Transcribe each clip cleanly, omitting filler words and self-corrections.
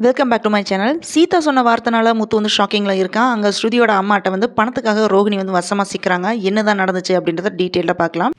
Welcome back to my channel. Sita சொன்ன வார்த்தைனால முத்து வந்து ஷாக்கிங்கில் இருக்கான். அங்கே ஸ்ருதியோட அம்மாட்ட வந்து பணத்துக்காக ரோகிணி வந்து வசமாக சிக்கிறாங்க. என்னதான் நடந்துச்சு அப்படின்றத டீட்டெயிலாக பார்க்கலாம்.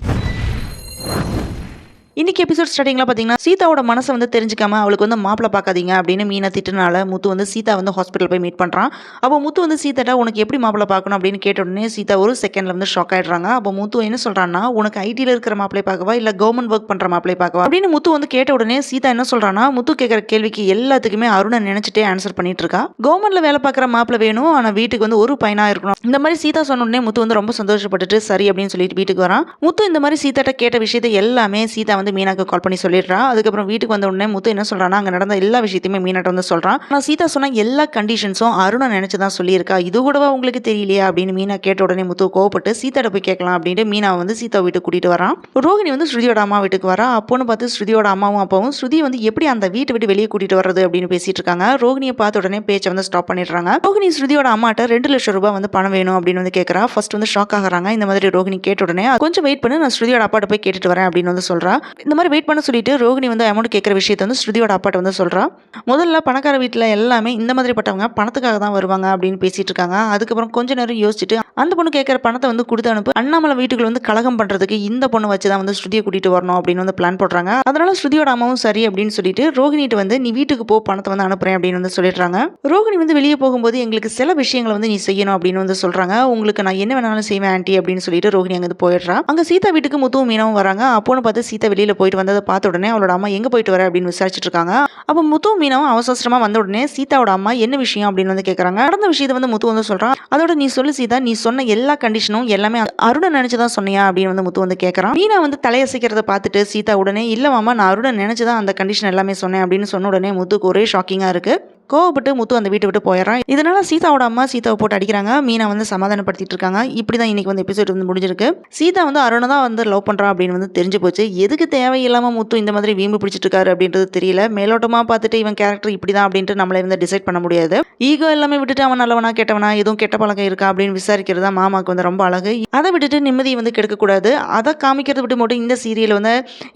இன்னைக்கு எபிசோட் ஸ்டார்டிங்ல பார்த்தீங்கன்னா சீதாவோட மனசை வந்து தெரிஞ்சுக்காம அவளுக்கு வந்து மாப்பிள பார்க்காதீங்க அப்படின்னு மீனா திட்டுனால முத்து வந்து சீதா வந்து ஹாஸ்பிட்டல் போய் மீட் பண்ணுறான். அப்போ முத்து வந்து சீதாட்ட உனக்கு எப்படி மாப்பிள பார்க்கணும் அப்படின்னு கேட்ட உடனே சீதா ஒரு செகண்ட்ல வந்து ஷாக் ஆயிடுறாங்க. அப்போ முத்து என்ன சொல்றான்னா உனக்கு ஐடியில் இருக்கிற மாப்பிளை பார்க்கவா இல்லை கவர்மெண்ட் ஒர்க் பண்ணுற மாப்பிளை பார்க்கவா அப்படின்னு முத்து வந்து கேட்ட உடனே சீதா என்ன சொல்றான்னா முத்து கேட்குற கேள்விக்கு எல்லாத்துக்குமே அருணை நினைச்சிட்டே ஆன்சர் பண்ணிட்டு இருக்கா. கவர்மெண்ட்ல வேலை பார்க்குற மாப்பிள வேணும், ஆனால் வீட்டுக்கு வந்து ஒரு பையனா இருக்கணும். இந்த மாதிரி சீதா சொன்ன உடனே முத்து வந்து ரொம்ப சந்தோஷப்பட்டுட்டு சரி அப்படின்னு சொல்லிட்டு வீட்டுக்கு வரான். முத்து இந்த மாதிரி சீதாட்ட கேட்ட விஷயத்தை எல்லாமே சீதா வந்து மீனாக்கு கால் பண்ணி சொல்லிடுறா. அதுக்கப்புறம் வீட்டுக்கு வந்த உடனே முத்து என்ன சொல்றான்னா அங்கே நடந்த எல்லா விஷயத்தையுமே மீனாட்ட வந்து சொல்றான். ஆனால் சீதா சொன்ன எல்லா கண்டிஷன்ஸும் அருணை நினைச்சுதான் சொல்லியிருக்கா. இது கூடவா உங்களுக்கு தெரியலையா அப்படின்னு மீனா கேட்ட உடனே முத்து கோவப்பட்டு சீதாட்ட போய் கேட்கலாம் அப்படின்ட்டு மீனா வந்து சீதா வீட்டுக்கு கூட்டிட்டு வரான். ரோகிணி வந்து ஸ்ருதியோட அம்மா வீட்டுக்கு வரா. அப்போன்னு பார்த்து ஸ்ருதியோட அம்மாவும் அப்பாவும் ஸ்ருதி வந்து எப்படி அந்த வீட்டை விட்டு வெளியே கூட்டிட்டு வர்றது அப்படின்னு பேசிட்டு இருக்காங்க. ரோகிணியை பார்த்த உடனே பேச்சை வந்து ஸ்டாப் பண்ணிடுறாங்க. ரோகிணி ஸ்ருதியோட அம்மாட்ட 2 லட்சம் ரூபாய் வந்து பணம் வேணும் அப்படின்னு வந்து கேட்கறா. ஃபர்ஸ்ட் வந்து ஷாக் ஆகுறாங்க. இந்த மாதிரி ரோகிணி கேட்ட உடனே கொஞ்சம் வெயிட் பண்ணு, நான் ஸ்ருதியோட அப்பாட்ட போய் கேட்டுட்டு வரேன் அப்படின்னு வந்து சொல்றா. இந்த மாதிரி வெயிட் பண்ண சொல்லிட்டு ரோகிணி வந்து அமௌண்ட் கேட்குற விஷயத்தை வந்து ஸ்ருதியோட அப்பாட்ட வந்து சொல்கிறா. முதல்ல பணக்கார வீட்டில் எல்லாமே இந்த மாதிரி பட்டவங்க பணத்துக்காக தான் வருவாங்க அப்படின்னு பேசிட்டு இருக்காங்க. அதுக்கப்புறம் கொஞ்ச நேரம் யோசிச்சுட்டு அந்த பொண்ணு கேட்குற பணத்தை வந்து கொடுத்து அனுப்பு, அண்ணாமலை வீட்டுக்குள்ள வந்து கலகம் பண்ணுறதுக்கு இந்த பொண்ணு வச்சு தான் வந்து ஸ்ருதியை கூட்டிட்டு வரணும் அப்படின்னு வந்து பிளான் போடுறாங்க. அதனால ஸ்ருதியோட அம்மாவும் சரி அப்படின்னு சொல்லிட்டு ரோகிணிட்டு வந்து நீ வீட்டுக்கு போ, பணத்தை வந்து அனுப்புறேன் அப்படின்னு வந்து சொல்லிடுறாங்க. ரோகிணி வந்து வெளியே போகும்போது எங்களுக்கு சில விஷயங்களை வந்து நீ செய்யணும் அப்படின்னு வந்து சொல்றாங்க. உங்களுக்கு நான் என்ன வேணாலும் செய்வேன் ஆண்டி அப்படின்னு சொல்லிட்டு ரோகிணி அங்கே போயிடுறா. அங்கே சீதா வீட்டுக்கு முத்துவும் மீனாவும் வராங்க. அப்போன்னு பார்த்து சீதா வெளியில போயிட்டு வந்ததை பார்த்த உடனே அவளோட அம்மா எங்க போயிட்டு வர அப்படின்னு விசாரிச்சுட்டு இருக்காங்க. அப்போ முத்து மீனாவும் அவசரமா வந்த உடனே சீதாவோட அம்மா என்ன விஷயம் அப்படின்னு வந்து கேட்கறாங்க. நடந்த விஷயத்தை வந்து முத்து வந்து சொல்றான். அதோட நீ சொல்லு சீதா, நீ சொன்ன எல்லா கண்டிஷனும் எல்லாமே அருணை நினைச்சுதான் சொன்னியா அப்படின்னு வந்து முத்து வந்து கேட்கறான். மீனா வந்து தலையசைக்கிறத பார்த்துட்டு சீதா உடனே இல்ல மாமா, நான் அருணை நினைச்சுதான் அந்த கண்டிஷன் எல்லாமே சொன்னேன் அப்படின்னு சொன்ன உடனே முத்துக்கு ஒரே ஷாக்கிங்கா இருக்கு. கோவப்பட்டு முத்து அந்த வீட்டை விட்டு போயிடறான். இதனால சீதாவோட அம்மா சீதாவை போட்டு அடிக்கிறாங்க. மீனா வந்து சமாதானப்படுத்திட்டு இருக்காங்க. இப்படிதான் இன்னைக்கு வந்து எபிசோட் வந்து முடிஞ்சிருக்கு. சீதா வந்து அருணை தான் வந்து லவ் பண்றா அப்படின்னு வந்து தெரிஞ்சு போச்சு. எதுக்கு தேவையில்லாம முத்து இந்த மாதிரி வீம்பு பிடிச்சிட்டு இருக்காரு அப்படின்றது தெரியல. மேலோட்டமா பார்த்துட்டு இவன் கேரக்டர் இப்படிதான் அப்படின்ட்டு நம்மளை வந்து டிசைட் பண்ண முடியாது. ஈகோ எல்லாமே விட்டுட்டு அவன் நல்லவனா கெட்டவனா எதுவும் கெட்ட பழக்கம் இருக்கா அப்படின்னு விசாரிக்கிறது தான் மாமாக்கு வந்து ரொம்ப அழகு. அதை விட்டுட்டு நிம்மதியை வந்து கெடுக்கக்கூடாது. அதை காமிக்கிறது விட்டு மட்டும் இந்த சீரியல் வந்து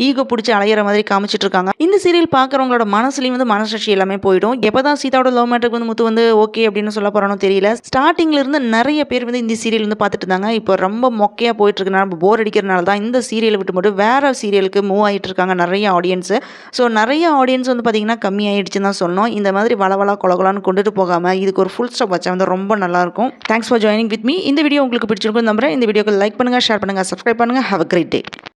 ஈகோ பிடிச்சி அலையிற மாதிரி காமிச்சிட்டு இருக்காங்க. இந்த சீரியல் பார்க்குறவங்களோட மனசுலையும் வந்து மனசாட்சி எல்லாமே போயிடும். எப்பதான் சீதாவோட லவ் மேட்டருக்கு வந்து முத்து வந்து ஓகே அப்படின்னு சொல்ல போறானோ தெரியல. ஸ்டார்டிங்ல இருந்து நிறைய பேர் வந்து இந்த சீரியல் வந்து பார்த்துட்டு இருந்தாங்க. இப்போ ரொம்ப மொக்கையா போயிட்டு இருக்கனால போர் அடிக்கிறனால தான் இந்த சீரியலை விட்டு மட்டும் வேற சீரியலுக்கு மூவ் ஆகிட்டு இருக்காங்க நிறைய ஆடியன்ஸ். ஸோ நிறைய ஆடியன்ஸ் வந்து பார்த்தீங்கன்னா கம்மி ஆயிடுச்சுன்னு தான் சொல்லணும். இந்த மாதிரி வளவலா கொலகொலான்னு கொண்டுட்டு போகாம இதுக்கு ஒரு ஃபுல் ஸ்டாப் வச்சா வந்து ரொம்ப நல்லா இருக்கும். Thanks for joining with me. இந்த வீடியோ உங்களுக்கு பிடிச்சிருக்கும் நம்புறேன். இந்த வீடியோக்கு லைக் பண்ணுங்க, ஷேர் பண்ணுங்க, சப்ஸ்கிரைப் பண்ணுங்க. Have a great day.